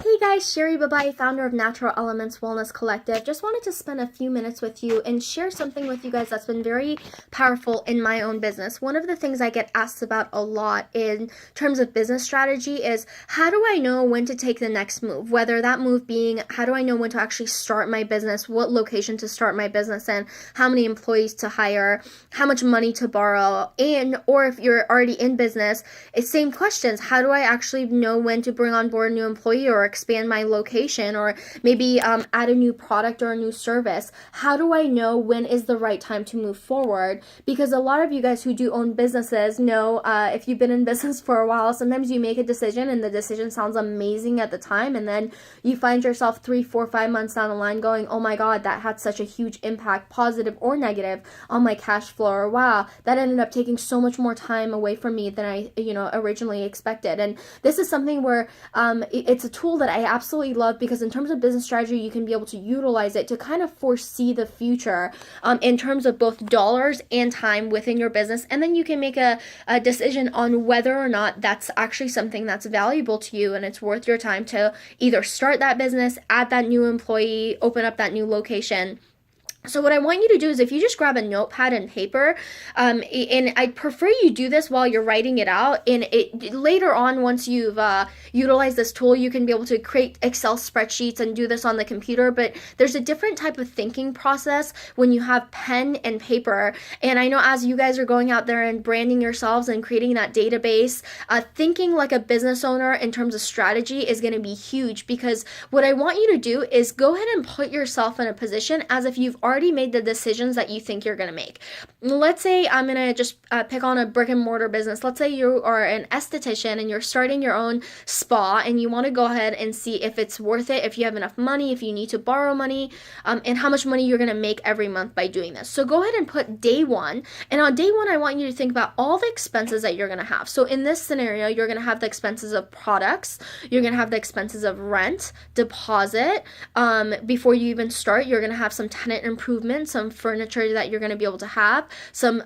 Hey guys, Sherry Babai, founder of Natural Elements Wellness Collective. Just wanted to spend a few minutes with you and share something with you guys that's been very powerful in my own business. One of the things I get asked about a lot in terms of business strategy is how do I know when to take the next move? Whether that move being how do I know when to actually start my business, what location to start my business in, how many employees to hire, how much money to borrow, or if you're already in business, it's same questions. How do I actually know when to bring on board a new employee or expand my location or maybe add a new product or a new service? How do I know when is the right time to move forward? Because a lot of you guys who do own businesses know if you've been in business for a while, sometimes you make a decision and the decision sounds amazing at the time, and then you find yourself 3, 4, 5 months down the line going, oh my god, that had such a huge impact, positive or negative, on my cash flow, or wow, that ended up taking so much more time away from me than I originally expected. And this is something where it's a tool that I absolutely love, because in terms of business strategy, you can be able to utilize it to kind of foresee the future in terms of both dollars and time within your business. And then you can make a decision on whether or not that's actually something that's valuable to you and it's worth your time to either start that business, add that new employee, open up that new location. So what I want you to do is, if you just grab a notepad and paper, and I'd prefer you do this while you're writing it out, and later on, once you've utilized this tool, you can be able to create Excel spreadsheets and do this on the computer. But there's a different type of thinking process when you have pen and paper. And I know as you guys are going out there and branding yourselves and creating that database, thinking like a business owner in terms of strategy is going to be huge, because what I want you to do is go ahead and put yourself in a position as if you've already made the decisions that you think you're going to make. Let's say I'm going to just pick on a brick and mortar business. Let's say you are an esthetician and you're starting your own spa, and you want to go ahead and see if it's worth it, if you have enough money, if you need to borrow money, and how much money you're going to make every month by doing this. So go ahead and put day one. And on day one, I want you to think about all the expenses that you're going to have. So in this scenario, you're going to have the expenses of products. You're going to have the expenses of rent, deposit. Before you even start, you're going to have some tenant improvements, some furniture that you're going to be able to have, some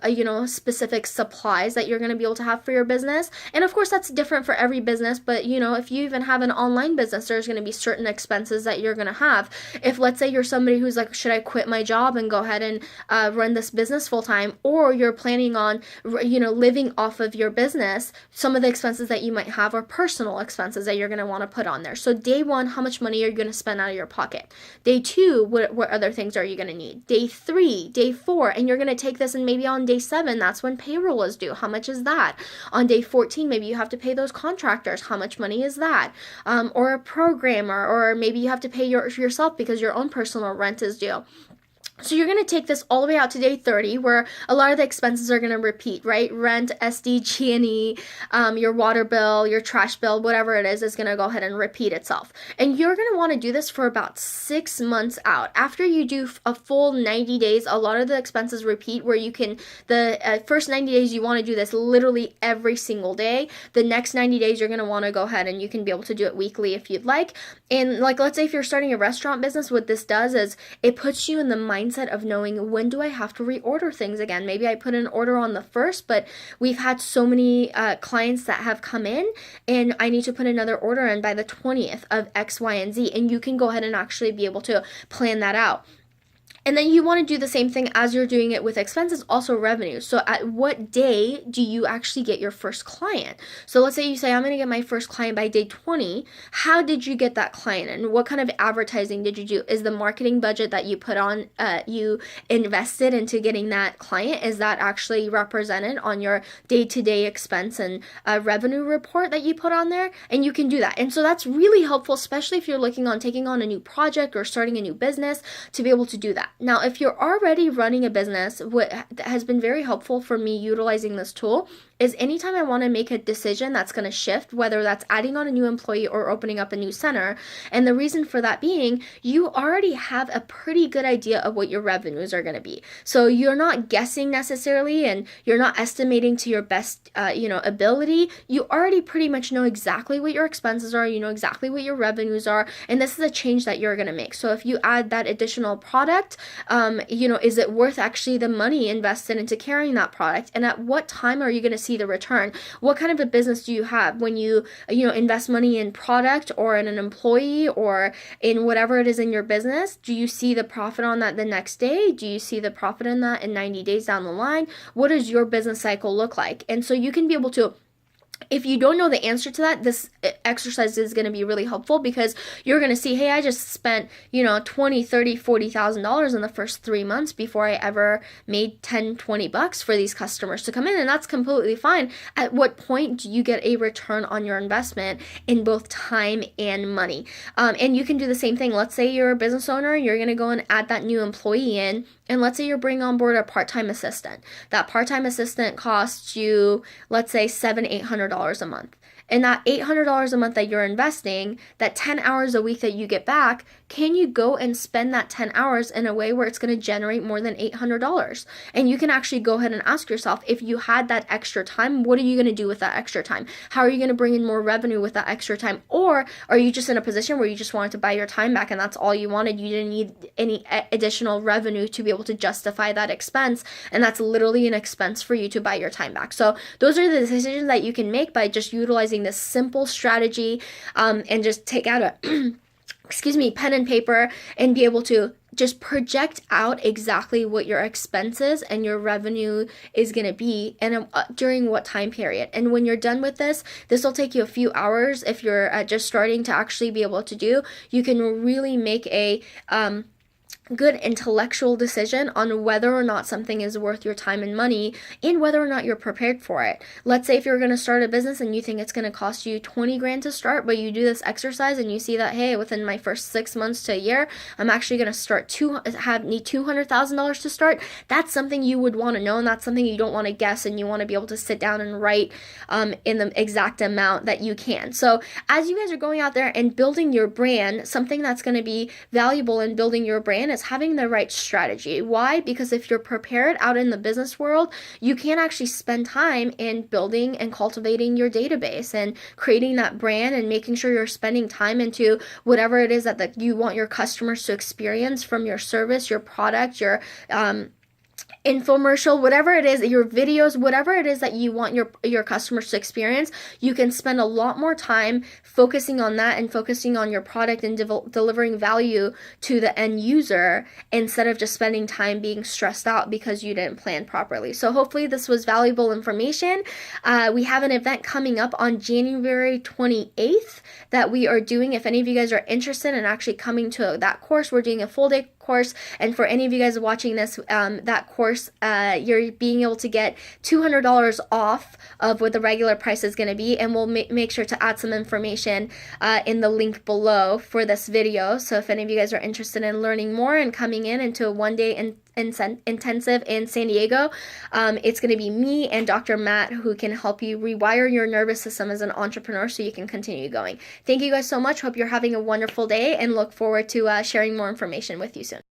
specific supplies that you're going to be able to have for your business. And of course that's different for every business, but if you even have an online business, there's going to be certain expenses that you're going to have. If let's say you're somebody who's like, should I quit my job and go ahead and run this business full time, or you're planning on living off of your business, some of the expenses that you might have are personal expenses that you're going to want to put on there. So day one, how much money are you going to spend out of your pocket? Day two, what other things are you going to need? Day 3, day 4, and you're going to take this, and maybe on day 7, that's when payroll is due. How much is that? On day 14, maybe you have to pay those contractors. How much money is that? Or a programmer, or maybe you have to pay yourself because your own personal rent is due. So you're going to take this all the way out to day 30, where a lot of the expenses are going to repeat, right? Rent, SD, G&E, your water bill, your trash bill, whatever it is going to go ahead and repeat itself. And you're going to want to do this for about 6 months out. After you do a full 90 days, a lot of the expenses repeat, where you can, the first 90 days, you want to do this literally every single day. The next 90 days, you're going to want to go ahead and you can be able to do it weekly if you'd like. And like, let's say if you're starting a restaurant business, what this does is it puts you in the mindset of knowing, when do I have to reorder things again? Maybe I put an order on the 1st, but we've had so many clients that have come in, and I need to put another order in by the 20th of X, Y, and Z. And you can go ahead and actually be able to plan that out. And then you want to do the same thing as you're doing it with expenses, also revenue. So at what day do you actually get your first client? So let's say you say, I'm going to get my first client by day 20. How did you get that client? And what kind of advertising did you do? Is the marketing budget that you put on, you invested into getting that client, is that actually represented on your day-to-day expense and revenue report that you put on there? And you can do that. And so that's really helpful, especially if you're looking on taking on a new project or starting a new business, to be able to do that. Now, if you're already running a business, what has been very helpful for me utilizing this tool is anytime I want to make a decision that's going to shift, whether that's adding on a new employee or opening up a new center. And the reason for that being, you already have a pretty good idea of what your revenues are going to be. So you're not guessing necessarily, and you're not estimating to your best, ability. You already pretty much know exactly what your expenses are. You know exactly what your revenues are. And this is a change that you're going to make. So if you add that additional product, is it worth actually the money invested into carrying that product? And at what time are you going to see the return. What kind of a business do you have? When you invest money in product or in an employee or in whatever it is in your business, do you see the profit on that the next day? Do you see the profit in that in 90 days down the line? What does your business cycle look like? And so you can be able to, if you don't know the answer to that, this exercise is going to be really helpful, because you're going to see, hey, I just spent, $20, $30, $40,000 in the first 3 months before I ever made 10, $20 for these customers to come in. And that's completely fine. At what point do you get a return on your investment in both time and money? And you can do the same thing. Let's say you're a business owner, you're going to go and add that new employee in. And let's say you're bringing on board a part-time assistant. That part-time assistant costs you, let's say, $700, $800 a month. And that $800 a month that you're investing, that 10 hours a week that you get back, can you go and spend that 10 hours in a way where it's going to generate more than $800? And you can actually go ahead and ask yourself, if you had that extra time, what are you going to do with that extra time? How are you going to bring in more revenue with that extra time? Or are you just in a position where you just wanted to buy your time back and that's all you wanted? You didn't need any additional revenue to be able to justify that expense. And that's literally an expense for you to buy your time back. So those are the decisions that you can make by just utilizing this simple strategy, and just take out a pen and paper and be able to just project out exactly what your expenses and your revenue is going to be and during what time period. And when you're done with this will take you a few hours. If you're just starting to actually be able to do, you can really make a good intellectual decision on whether or not something is worth your time and money, and whether or not you're prepared for it. Let's say if you're going to start a business and you think it's going to cost you 20 grand to start, but you do this exercise and you see that, hey, within my first 6 months to a year, I'm actually going to need $200,000 to start. That's something you would want to know, and that's something you don't want to guess, and you want to be able to sit down and write in the exact amount that you can. So as you guys are going out there and building your brand, something that's going to be valuable in building your brand is having the right strategy. Why? Because if you're prepared out in the business world, you can actually spend time in building and cultivating your database and creating that brand and making sure you're spending time into whatever it is that you want your customers to experience from your service, your product, your infomercial, whatever it is, your videos, whatever it is that you want your customers to experience. You can spend a lot more time focusing on that and focusing on your product and delivering value to the end user, instead of just spending time being stressed out because you didn't plan properly. So hopefully this was valuable information. We have an event coming up on January 28th that we are doing. If any of you guys are interested in actually coming to that course, we're doing a full day course. And for any of you guys watching this, that course, you're being able to get $200 off of what the regular price is going to be. And we'll make sure to add some information in the link below for this video. So if any of you guys are interested in learning more and coming into a one-day intensive in San Diego, it's going to be me and Dr. Matt who can help you rewire your nervous system as an entrepreneur so you can continue going. Thank you guys so much. Hope you're having a wonderful day, and look forward to sharing more information with you soon.